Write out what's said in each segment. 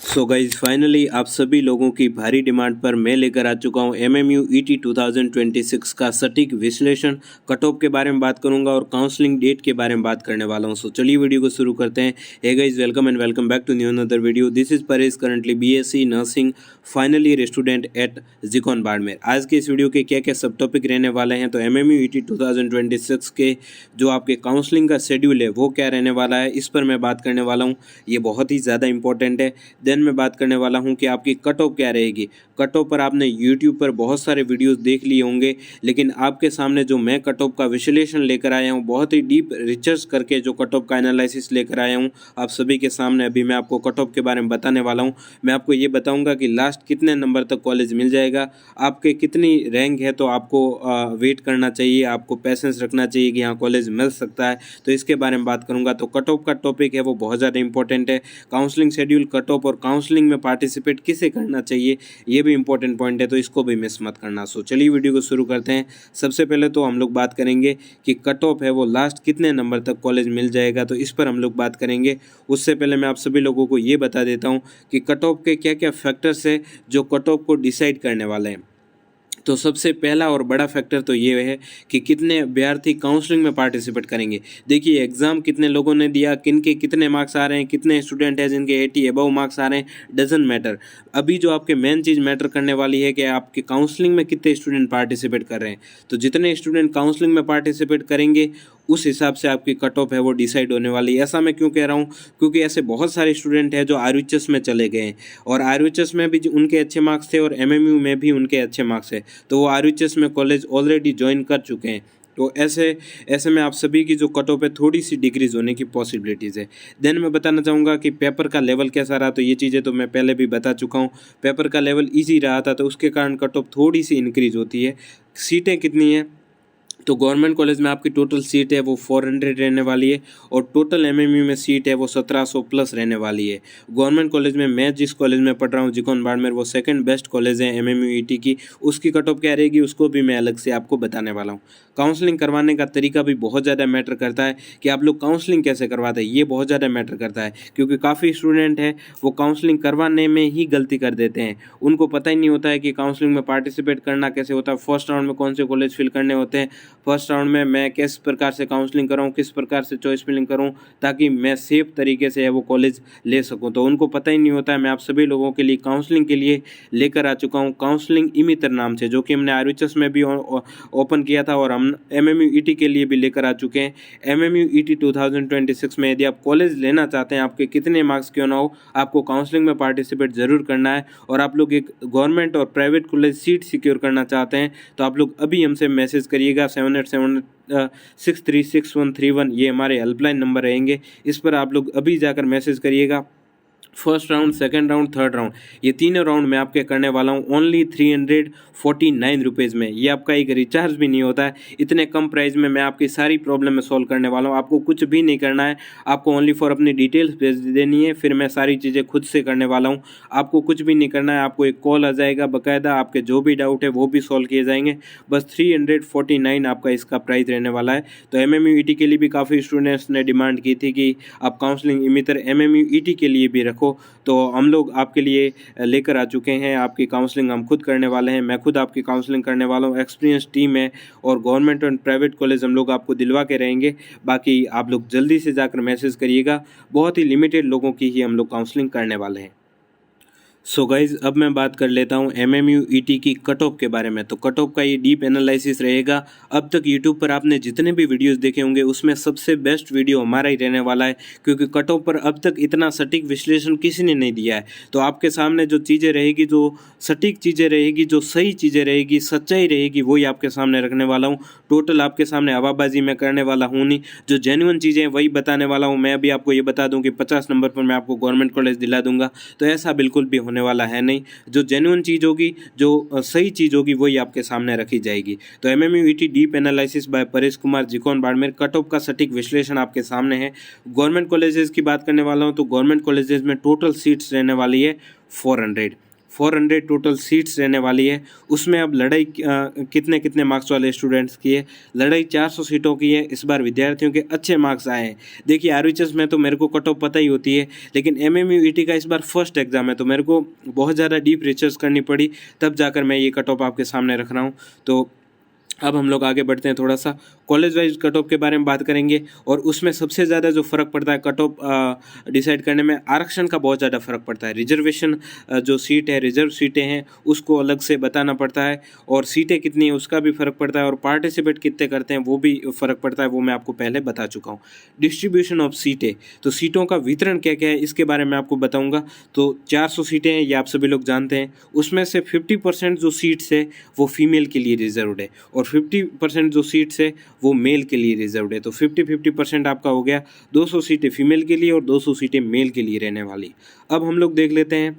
So guys finally आप सभी लोगों की भारी डिमांड पर मैं लेकर आ चुका हूं एमएमयू ईटी 2026 का सटीक विश्लेषण। कट ऑफ के बारे में बात करूंगा और काउंसलिंग डेट के बारे में बात करने वाला हूं। सो चलिए वीडियो को शुरू करते हैं। Hey guys, welcome and welcome back to new another video. This is Paresh, currently BSc nursing final year student at GCON Barmer. आज के इस वीडियो के क्या क्या सब टॉपिक रहने वाले हैं, तो एमएमयू ईटी 2026 के जो आपके काउंसलिंग का शेड्यूल है वो क्या रहने वाला है, इस पर मैं बात करने वाला हूँ। ये बहुत ही ज़्यादा इंपॉर्टेंट है। देन मैं बात करने वाला हूं कि आपकी कट ऑफ क्या रहेगी। कट ऑफ पर आपने यूट्यूब पर बहुत सारे वीडियोस देख लिए होंगे, लेकिन आपके सामने जो मैं कट ऑफ का विश्लेषण लेकर आया हूं, बहुत ही डीप रिसर्च करके जो कट ऑफ का एनालिसिस लेकर आया हूं आप सभी के सामने। अभी मैं आपको कट ऑफ के बारे में बताने वाला हूं। मैं आपको ये बताऊंगा कि लास्ट कितने नंबर तक कॉलेज मिल जाएगा, आपके कितनी रैंक है, तो आपको वेट करना चाहिए, आपको पैसेंस रखना चाहिए कि हाँ कॉलेज मिल सकता है। तो इसके बारे में बात करूंगा। तो कट ऑफ का टॉपिक है वो बहुत ज़्यादा इंपॉर्टेंट है। काउंसलिंग शेड्यूल, कट ऑफ और काउंसलिंग में पार्टिसिपेट किसे करना चाहिए, ये भी इंपॉर्टेंट पॉइंट है, तो इसको भी मिस मत करना। सो चलिए वीडियो को शुरू करते हैं। सबसे पहले तो हम लोग बात करेंगे कि कट ऑफ है वो लास्ट कितने नंबर तक कॉलेज मिल जाएगा, तो इस पर हम लोग बात करेंगे। उससे पहले मैं आप सभी लोगों को ये बता देता हूँ कि कट ऑफ के क्या क्या फैक्टर्स है जो कट ऑफ को डिसाइड करने वाले हैं। तो सबसे पहला और बड़ा फैक्टर तो ये है कि कितने अभ्यर्थी काउंसलिंग में पार्टिसिपेट करेंगे। देखिए, एग्ज़ाम कितने लोगों ने दिया, किन के कितने मार्क्स आ रहे हैं, कितने स्टूडेंट हैं जिनके 80 अबव मार्क्स आ रहे हैं, डजंट मैटर। अभी जो आपके मेन चीज़ मैटर करने वाली है कि आपके काउंसलिंग में कितने स्टूडेंट पार्टिसिपेट कर रहे हैं। तो जितने स्टूडेंट काउंसलिंग में पार्टिसिपेट करेंगे उस हिसाब से आपकी कट ऑफ है वो डिसाइड होने वाली है। ऐसा मैं क्यों कह रहा हूँ, क्योंकि ऐसे बहुत सारे स्टूडेंट हैं जो आरयूएचएस में चले गए हैं और आरयूएचएस में भी उनके अच्छे मार्क्स थे और एमएमयू में भी उनके अच्छे मार्क्स है, तो वो आरयूएचएस में कॉलेज ऑलरेडी ज्वाइन कर चुके हैं। तो ऐसे ऐसे में आप सभी की जो कट ऑफ है थोड़ी सी डिक्रीज होने की पॉसिबिलिटीज़ है। देन मैं बताना चाहूँगा कि पेपर का लेवल कैसा रहा, तो ये चीज़ें तो मैं पहले भी बता चुका हूँ। पेपर का लेवल ईजी रहा था, तो उसके कारण कट ऑफ थोड़ी सी इंक्रीज होती है। सीटें कितनी हैं, तो गवर्नमेंट कॉलेज में आपकी टोटल सीट है वो 400 रहने वाली है और टोटल एमएमयू में सीट है वो 1700 प्लस रहने वाली है। गवर्नमेंट कॉलेज में मैं जिस कॉलेज में पढ़ रहा हूँ जिकॉन बाड़मेर, वो सेकंड बेस्ट कॉलेज है एमएमयू ईटी की। उसकी कट ऑफ क्या रहेगी उसको भी मैं अलग से आपको बताने वाला हूँ। काउंसलिंग करवाने का तरीका भी बहुत ज़्यादा मैटर करता है कि आप लोग काउंसलिंग कैसे करवाते हैं, ये बहुत ज़्यादा मैटर करता है। क्योंकि काफ़ी स्टूडेंट हैं वो काउंसलिंग करवाने में ही गलती कर देते हैं। उनको पता ही नहीं होता है कि काउंसलिंग में पार्टिसिपेट करना कैसे होता है, फर्स्ट राउंड में कौन से कॉलेज फिल करने होते हैं, फर्स्ट राउंड में मैं किस प्रकार से काउंसलिंग कराऊँ, किस प्रकार से चॉइस फिलिंग करूँ ताकि मैं सेफ तरीके से वो कॉलेज ले सकूँ। तो उनको पता ही नहीं होता है। मैं आप सभी लोगों के लिए काउंसलिंग के लिए लेकर आ चुका हूँ काउंसलिंग इमितर नाम से, जो कि हमने आरयूएचएस में भी ओपन किया था और हम एमएमयू ईटी के लिए भी लेकर आ चुके हैं। एमएमयू ईटी 2026 में यदि आप कॉलेज लेना चाहते हैं, आपके कितने मार्क्स क्यों ना हो, आपको काउंसलिंग में पार्टिसिपेट ज़रूर करना है। और आप लोग एक गवर्नमेंट और प्राइवेट कॉलेज सीट सिक्योर करना चाहते हैं तो आप लोग अभी हमसे मैसेज करिएगा। 7878636131 ये हमारे हेल्पलाइन नंबर रहेंगे। इस पर आप लोग अभी जाकर मैसेज करिएगा। First round, second round, third round, ये तीनों राउंड मैं आपके करने वाला हूँ ओनली 349 रुपीज़ में। ये आपका एक रिचार्ज भी नहीं होता है। इतने कम प्राइस में मैं आपकी सारी प्रॉब्लम में सॉल्व करने वाला हूँ। आपको कुछ भी नहीं करना है, आपको ओनली फॉर अपनी डिटेल्स भेज देनी है, फिर मैं सारी चीज़ें खुद से करने वाला हूँ। आपको कुछ भी नहीं करना है, आपको एक कॉल आ जाएगा, बाकायदा आपके जो भी डाउट है वो भी सॉल्व किए जाएंगे। बस 349 आपका इसका प्राइस रहने वाला है। तो एमएमयू ईटी के लिए भी काफ़ी स्टूडेंट्स ने डिमांड की थी कि आप काउंसलिंग इमितर एमएमयू ईटी के लिए भी रखो, तो हम लोग आपके लिए लेकर आ चुके हैं। आपकी काउंसलिंग हम खुद करने वाले हैं, मैं खुद आपकी काउंसलिंग करने वाला हूँ। एक्सपीरियंस टीम है और गवर्नमेंट और प्राइवेट कॉलेज हम लोग आपको दिलवा के रहेंगे। बाकी आप लोग जल्दी से जाकर मैसेज करिएगा। बहुत ही लिमिटेड लोगों की ही हम लोग काउंसलिंग करने वाले हैं। सो गाइज, अब मैं बात कर लेता हूँ एमएमयू ईटी की कट ऑफ के बारे में। तो कट ऑफ का ये डीप एनालिसिस रहेगा। अब तक यूट्यूब पर आपने जितने भी वीडियोस देखे होंगे उसमें सबसे बेस्ट वीडियो हमारा ही रहने वाला है, क्योंकि कट ऑफ पर अब तक इतना सटीक विश्लेषण किसी ने नहीं दिया है। तो आपके सामने जो चीज़ें रहेगी, जो सटीक चीज़ें रहेगी, जो सही चीज़ें रहेगी, सच्चाई रहेगी, वही आपके सामने रखने वाला हूँ। टोटल आपके सामने हवाबाजी मैं करने वाला हूँ नहीं, जो जेन्युइन चीज़ें वही बताने वाला हूँ। मैं अभी आपको ये बता दूँ कि 50 नंबर पर मैं आपको गवर्नमेंट कॉलेज दिला दूंगा, तो ऐसा बिल्कुल भी होने वाला है नहीं। जो जेन्युइन चीज़ होगी, जो सही चीज़ होगी, वही आपके सामने रखी जाएगी। तो MMU ET deep analysis by Paresh Kumar, GCON Barmer, cut off का सटीक विश्लेषण आपके सामने है। गवर्नमेंट कॉलेजेस की बात करने वाला हूँ तो गवर्नमेंट कॉलेजेस में टोटल सीट्स रहने वाली है 400। 400 टोटल सीट्स रहने वाली है। उसमें अब लड़ाई कितने कितने मार्क्स वाले स्टूडेंट्स की है, लड़ाई 400 सीटों की है। इस बार विद्यार्थियों के अच्छे मार्क्स आए हैं। देखिए आरवीएचएस में तो मेरे को कट ऑफ पता ही होती है, लेकिन एमएमयूईटी का इस बार फर्स्ट एग्जाम है, तो मेरे को बहुत ज़्यादा डीप रिसर्च करनी पड़ी, तब जाकर मैं ये कट ऑफ आपके सामने रख रहा हूँ। तो अब हम लोग आगे बढ़ते हैं, थोड़ा सा कॉलेज वाइज कट ऑफ के बारे में बात करेंगे। और उसमें सबसे ज़्यादा जो फ़र्क पड़ता है कट ऑफ डिसाइड करने में, आरक्षण का बहुत ज़्यादा फ़र्क पड़ता है। रिजर्वेशन जो सीट है, रिजर्व सीटें हैं, उसको अलग से बताना पड़ता है, और सीटें कितनी है उसका भी फ़र्क पड़ता है, और पार्टिसिपेट कितने करते हैं वो भी फ़र्क पड़ता है, वो मैं आपको पहले बता चुका हूँ। डिस्ट्रीब्यूशन ऑफ सीटें, तो सीटों का वितरण क्या क्या है इसके बारे में आपको बताऊँगा। तो 400 सीटें हैं, ये आप सभी लोग जानते हैं। उसमें से 50% जो सीट्स है वो फीमेल के लिए रिजर्व्ड है, और 50% जो सीट्स है वो मेल के लिए रिजर्व्ड है। तो 50-50% आपका हो गया। 200 सीटें फीमेल के लिए और 200 सीटें मेल के लिए रहने वाली। अब हम लोग देख लेते हैं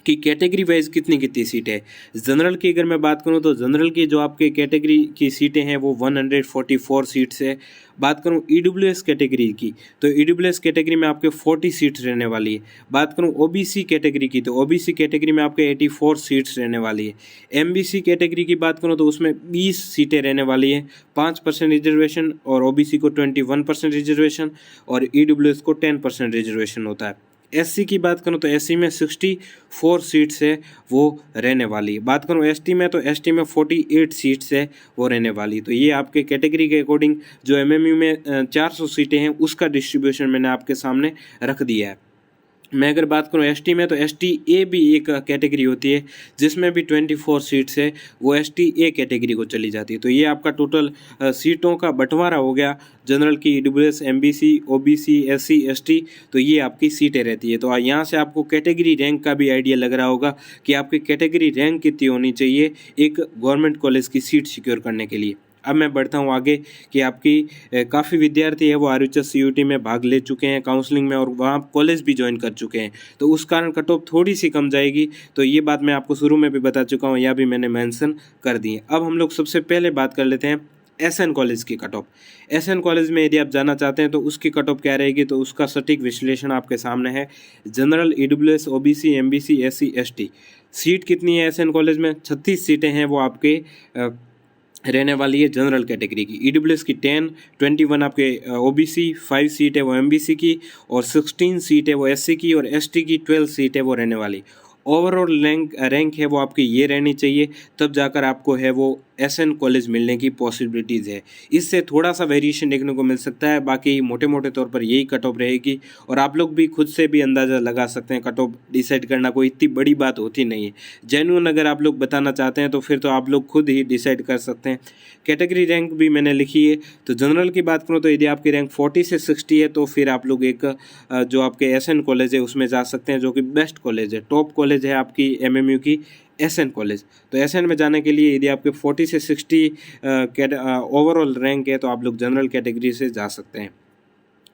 कि कैटेगरी वाइज कितनी कितनी सीटें है। जनरल की अगर मैं बात करूं तो जनरल की जो आपके कैटेगरी की सीटें हैं वो 144 सीट्स है। बात करूं ईडब्ल्यूएस कैटेगरी की, तो ईडब्ल्यूएस कैटेगरी में आपके 40 सीट्स रहने वाली है। बात करूं ओबीसी कैटेगरी की, तो ओबीसी कैटेगरी में आपके 84 सीट्स रहने वाली है। एमबीसी कैटेगरी की बात करूं तो उसमें 20 सीटें रहने वाली है, 5% रिजर्वेशन, और ओबीसी को 21% रिजर्वेशन, और ईडब्ल्यूएस को 10% रिजर्वेशन होता है। एससी की बात करूं तो एससी में 64 सीट्स है वो रहने वाली है। बात करूं एसटी में, तो एसटी में 48 सीट्स है वो रहने वाली। तो ये आपके कैटेगरी के अकॉर्डिंग जो एमएमयू में 400 सीटें हैं उसका डिस्ट्रीब्यूशन मैंने आपके सामने रख दिया है। मैं अगर बात करूं एसटी में, तो एसटी ए भी एक कैटेगरी होती है जिसमें भी 24 सीट्स है, वो एसटी ए कैटेगरी को चली जाती है। तो ये आपका टोटल सीटों का बंटवारा हो गया। जनरल की EWS, MBC, OBC, SC, ST, तो ये आपकी सीटें रहती है। तो यहाँ से आपको कैटेगरी रैंक का भी आइडिया लग रहा होगा कि आपकी कैटेगरी रैंक कितनी होनी चाहिए एक गवर्नमेंट कॉलेज की सीट सिक्योर करने के लिए। अब मैं बढ़ता हूँ आगे कि आपकी काफ़ी विद्यार्थी है वो आरवीएचएस सीयूटी में भाग ले चुके हैं काउंसलिंग में, और वहाँ कॉलेज भी ज्वाइन कर चुके हैं, तो उस कारण कट ऑफ थोड़ी सी कम जाएगी। तो ये बात मैं आपको शुरू में भी बता चुका हूँ, यह भी मैंने मेंशन कर दी है। अब हम लोग सबसे पहले बात कर लेते हैं एसएन कॉलेज की कट ऑफ। एसएन कॉलेज में यदि आप जाना चाहते हैं तो उसकी कट ऑफ क्या रहेगी, तो उसका सटीक विश्लेषण आपके सामने है। General, EWS, OBC, MBC, SC, ST, seat कितनी है एसएन कॉलेज में? 36 सीटें हैं वो आपके रहने वाली है जनरल कैटेगरी की। ईडब्ल्यूएस की 10, 21 आपके ओबीसी, 5 सीट है वो एमबीसी की, और 16 सीट है वो एससी की, और एसटी की 12 सीट है वो रहने वाली। ओवरऑल रैंक है वो आपकी ये रहनी चाहिए, तब जाकर आपको है वो एसएन कॉलेज मिलने की पॉसिबिलिटीज़ है। इससे थोड़ा सा वेरिएशन देखने को मिल सकता है, बाकी मोटे मोटे तौर पर यही कट ऑफ रहेगी। और आप लोग भी खुद से भी अंदाज़ा लगा सकते हैं, कट ऑफ डिसाइड करना कोई इतनी बड़ी बात होती नहीं है। जेन्युइन अगर आप लोग बताना चाहते हैं तो फिर तो आप लोग खुद ही डिसाइड कर सकते हैं। कैटेगरी रैंक भी मैंने लिखी है। तो जनरल की बात करूँ तो यदि आपकी रैंक 40 से 60 है तो फिर आप लोग एक जो आपके एसएन कॉलेज है उसमें जा सकते हैं, जो कि बेस्ट कॉलेज है, टॉप कॉलेज है आपकी एमएमयू की एसएन कॉलेज। तो एसएन में जाने के लिए यदि आपके 40 से 60 ओवरऑल रैंक है तो आप लोग जनरल कैटेगरी से जा सकते हैं।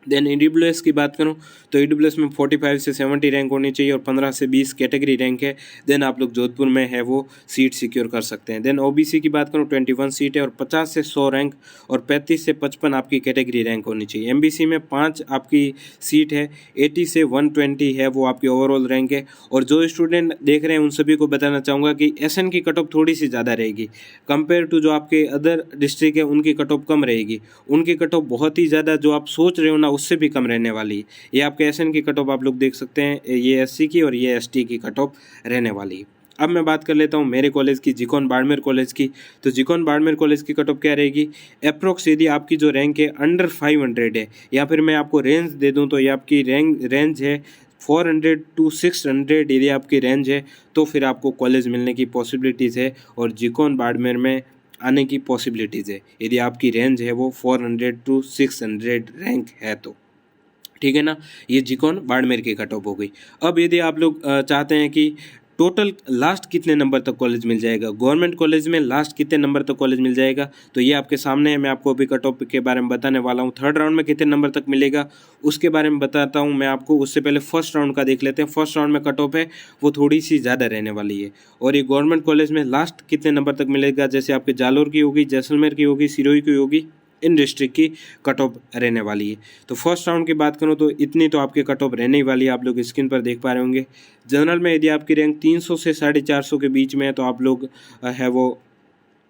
देन ईडब्ल्यूएस की बात करूं तो ईडब्ल्यूएस में 45 से 70 रैंक होनी चाहिए, और 15 से 20 कैटेगरी रैंक है। देन आप लोग जोधपुर में है वो सीट सिक्योर कर सकते हैं। देन ओबीसी की बात करूं 21 सीट है, और 50 से 100 रैंक, और 35 से 55 आपकी कैटेगरी रैंक होनी चाहिए। एमबीसी में 5 आपकी सीट है, 80 से 120 है वो आपकी ओवरऑल रैंक है। और जो स्टूडेंट देख रहे हैं उन सभी को बताना चाहूँगा कि एसएन की कट ऑफ थोड़ी सी ज़्यादा रहेगी कंपेयर टू जो आपके अदर डिस्ट्रिक्ट है, उनकी कट ऑफ कम रहेगी। उनकी कट ऑफ बहुत ही ज़्यादा जो आप सोच रहे हो ना उससे भी कम रहने वाली है। ये आपके एसएन की कट ऑफ आप लोग देख सकते हैं, ये एससी की और ये एसटी की कट ऑफ रहने वाली है। अब मैं बात कर लेता हूँ मेरे कॉलेज की, जिकॉन बाड़मेर कॉलेज की। तो जिकॉन बाड़मेर कॉलेज की कट ऑफ क्या रहेगी? अप्रोक्स यदि आपकी जो रैंक है अंडर 500 है, या फिर मैं आपको रेंज दे दूँ तो ये आपकी रेंज है 400 to 600 यदि आपकी रेंज है, तो फिर आपको कॉलेज मिलने की पॉसिबिलिटीज़ है और जिकॉन बाड़मेर में आने की पॉसिबिलिटीज़ है यदि आपकी रेंज है वो 400 to 600 रैंक है तो। ठीक है ना, ये जिकॉन बाड़मेर की कट ऑफ हो गई। अब यदि आप लोग चाहते हैं कि टोटल लास्ट कितने नंबर तक कॉलेज मिल जाएगा, गवर्नमेंट कॉलेज में लास्ट कितने नंबर तक कॉलेज मिल जाएगा, तो ये आपके सामने है। मैं आपको अभी कट ऑफ के बारे में बताने वाला हूँ। थर्ड राउंड में कितने नंबर तक मिलेगा उसके बारे में बताता हूँ मैं आपको। उससे पहले फर्स्ट राउंड का देख लेते हैं। फर्स्ट राउंड में कट ऑफ है वो थोड़ी सी ज़्यादा रहने वाली है। और ये गवर्नमेंट कॉलेज में लास्ट कितने नंबर तक मिलेगा, जैसे आपके जालोर की होगी, जैसलमेर की होगी, सिरोही की होगी, इन डिस्ट्रिक्ट की कट ऑफ रहने वाली है। तो फर्स्ट राउंड की बात करूं तो इतनी तो आपके कट ऑफ रहने ही वाली है, आप लोग स्क्रीन पर देख पा रहे होंगे। जनरल में यदि आपकी रैंक 300 से 450 के बीच में है तो आप लोग है वो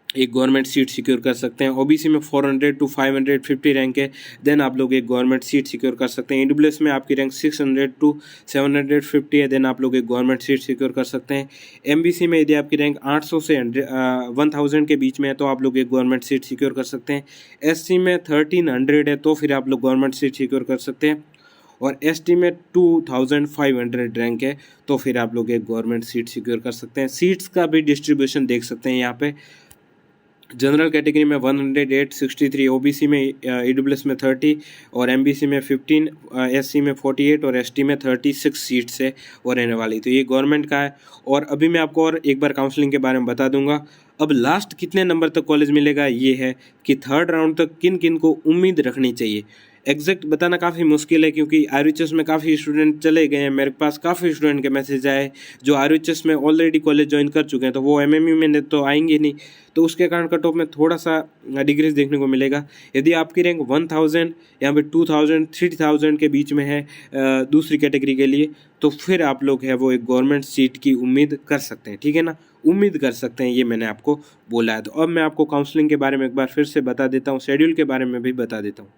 एक गवर्नमेंट सीट सिक्योर कर सकते हैं। ओबीसी में 400 टू 550 रैंक है, देन आप लोग एक गवर्नमेंट सीट सिक्योर कर सकते हैं। ईडब्ल्यूएस में आपकी रैंक 600 टू 750 है, देन आप लोग एक गवर्नमेंट सीट सिक्योर कर सकते हैं। एमबीसी में यदि आपकी रैंक 800 से 1000 के बीच में है तो आप लोग एक गवर्नमेंट सीट सिक्योर कर सकते हैं। एससी में 1300 है तो फिर आप लोग गवर्नमेंट सीट सिक्योर कर सकते हैं। और एसटी में 2500 रैंक है तो फिर आप लोग एक गवर्नमेंट सीट सिक्योर कर सकते हैं। सीट्स का भी डिस्ट्रीब्यूशन देख सकते हैं यहाँ पे। जनरल कैटेगरी में 108, ओबीसी में ईडब्ल्यूएस में 30 और एमबीसी में 15, एससी में 48 और एसटी में 36 सीट्स है वो रहने वाली। तो ये गवर्नमेंट का है। और अभी मैं आपको और एक बार काउंसलिंग के बारे में बता दूंगा। अब लास्ट कितने नंबर तक कॉलेज मिलेगा ये है कि थर्ड राउंड तक किन किन को उम्मीद रखनी चाहिए। एग्जैक्ट बताना काफ़ी मुश्किल है क्योंकि आरयूएचएस में काफ़ी स्टूडेंट चले गए हैं। मेरे पास काफ़ी स्टूडेंट के मैसेज आए जो आरयूएचएस में ऑलरेडी कॉलेज ज्वाइन कर चुके हैं, तो वो एमएमयू में तो आएंगे नहीं, तो उसके कारण कट ऑफ में थोड़ा सा डिक्रीज देखने को मिलेगा। यदि आपकी रैंक 1000 या फिर 2000 3000 के बीच में है दूसरी कैटेगरी के लिए, तो फिर आप लोग है वो एक गवर्नमेंट सीट की उम्मीद कर सकते हैं, ठीक है ना, उम्मीद कर सकते हैं, ये मैंने आपको बोला है। तो अब मैं आपको काउंसलिंग के बारे में एक बार फिर से बता देता हूँ, शेड्यूल के बारे में भी बता देता हूँ।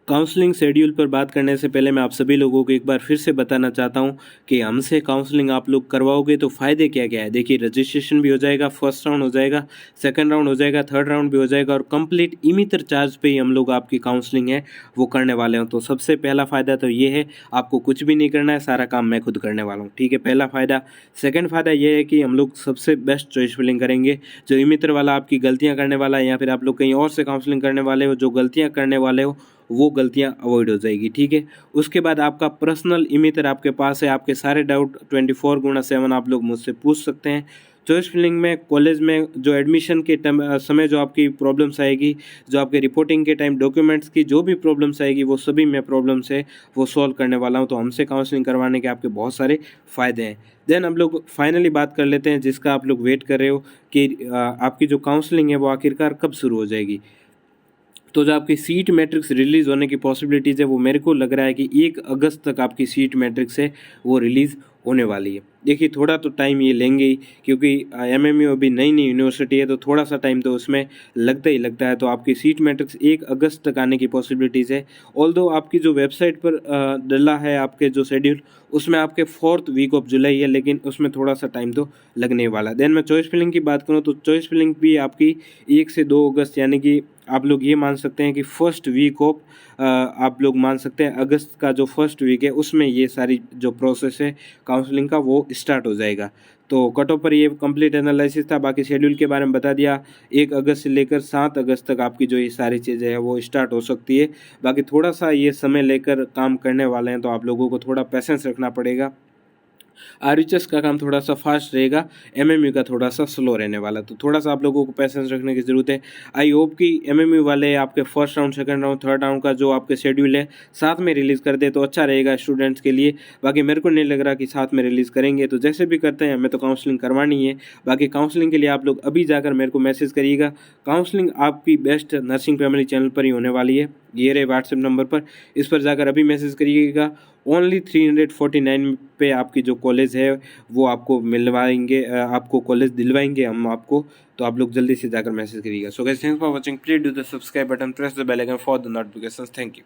काउंसलिंग शेड्यूल पर बात करने से पहले मैं आप सभी लोगों को एक बार फिर से बताना चाहता हूं कि हमसे काउंसलिंग आप लोग करवाओगे तो फ़ायदे क्या क्या है। देखिए, रजिस्ट्रेशन भी हो जाएगा, फर्स्ट राउंड हो जाएगा, सेकंड राउंड हो जाएगा, थर्ड राउंड भी हो जाएगा और कंप्लीट इमितर चार्ज पे ही हम लोग आपकी काउंसलिंग है वो करने वाले हैं। तो सबसे पहला फ़ायदा तो ये है, आपको कुछ भी नहीं करना है, सारा काम मैं खुद करने वाला हूँ, ठीक है, पहला फ़ायदा। सेकेंड फ़ायदा ये है कि हम लोग सबसे बेस्ट चॉइस फिलिंग करेंगे। जो इमितर वाला आपकी गलतियाँ करने वाला है या फिर आप लोग कहीं और से काउंसलिंग करने वाले हो, जो गलतियाँ करने वाले हो वो गलतियां अवॉइड हो जाएगी, ठीक है। उसके बाद आपका पर्सनल इमितर आपके पास है, आपके सारे डाउट 24/7 आप लोग मुझसे पूछ सकते हैं। चॉइस फिलिंग में कॉलेज में जो एडमिशन के समय जो आपकी प्रॉब्लम्स आएगी, जो आपके रिपोर्टिंग के टाइम डॉक्यूमेंट्स की जो भी प्रॉब्लम्स आएगी, वो सभी मैं प्रॉब्लम्स है वो सॉल्व करने वाला हूँ। तो हमसे काउंसलिंग करवाने के आपके बहुत सारे फ़ायदे हैं। देन हम लोग फाइनली बात कर लेते हैं जिसका आप लोग वेट कर रहे हो कि आपकी जो काउंसलिंग है वो आखिरकार कब शुरू हो जाएगी। तो जो आपकी सीट मैट्रिक्स रिलीज़ होने की पॉसिबिलिटीज़ है वो मेरे को लग रहा है कि 1 अगस्त तक आपकी सीट मैट्रिक्स है वो रिलीज़ होने वाली है। देखिए, थोड़ा तो टाइम ये लेंगे ही क्योंकि एमएमयू अभी नई नई यूनिवर्सिटी है, तो थोड़ा सा टाइम तो उसमें लगता ही लगता है। तो आपकी सीट मैट्रिक्स 1 अगस्त तक आने की पॉसिबिलिटीज़ है। ऑल्दो आपकी जो वेबसाइट पर डला है आपके जो शेड्यूल, उसमें आपके 4th वीक ऑफ जुलाई है, लेकिन उसमें थोड़ा सा टाइम तो लगने वाला है। देन मैं चॉइस फिलिंग की बात करूँ तो चॉइस फिलिंग भी आपकी 1 से 2 अगस्त, यानी कि आप लोग ये मान सकते हैं कि फर्स्ट वीक ऑफ आप लोग मान सकते हैं अगस्त का जो फर्स्ट वीक है उसमें ये सारी जो प्रोसेस है काउंसलिंग का वो स्टार्ट हो जाएगा। तो कट ऑफ पर ये कंप्लीट एनालिसिस था। बाकी शेड्यूल के बारे में बता दिया, 1 अगस्त से लेकर 7 अगस्त तक आपकी जो ये सारी चीज़ें हैं वो स्टार्ट हो सकती है। बाकी थोड़ा सा ये समय लेकर काम करने वाले हैं, तो आप लोगों को थोड़ा पेशेंस रखना पड़ेगा। आरएचएस का काम थोड़ा सा फास्ट रहेगा, एमएमयू का थोड़ा सा स्लो रहने वाला, तो थोड़ा सा आप लोगों को पेशेंस रखने की ज़रूरत है। आई होप कि एमएमयू वाले आपके first round, second round, third round का जो आपके शेड्यूल है साथ में रिलीज़ कर दे तो अच्छा रहेगा स्टूडेंट्स के लिए। बाकी मेरे को नहीं लग रहा कि साथ में रिलीज़ करेंगे, तो जैसे भी करते हैं हमें तो काउंसलिंग करवानी है। बाकी काउंसलिंग के लिए आप लोग अभी जाकर मेरे को मैसेज करिएगा। काउंसलिंग आपकी बेस्ट नर्सिंग फैमिली चैनल पर ही होने वाली है, ये रहे व्हाट्सएप नंबर पर, इस पर जाकर अभी मैसेज करिएगा। ओनली 349 पे आपकी जो कॉलेज है वो आपको मिलवाएंगे, आपको कॉलेज दिलवाएंगे हम आपको, तो आप लोग जल्दी से जाकर मैसेज करिएगा। So guys, thanks for watching, please do the subscribe button, press the bell icon for the notifications. Thank you.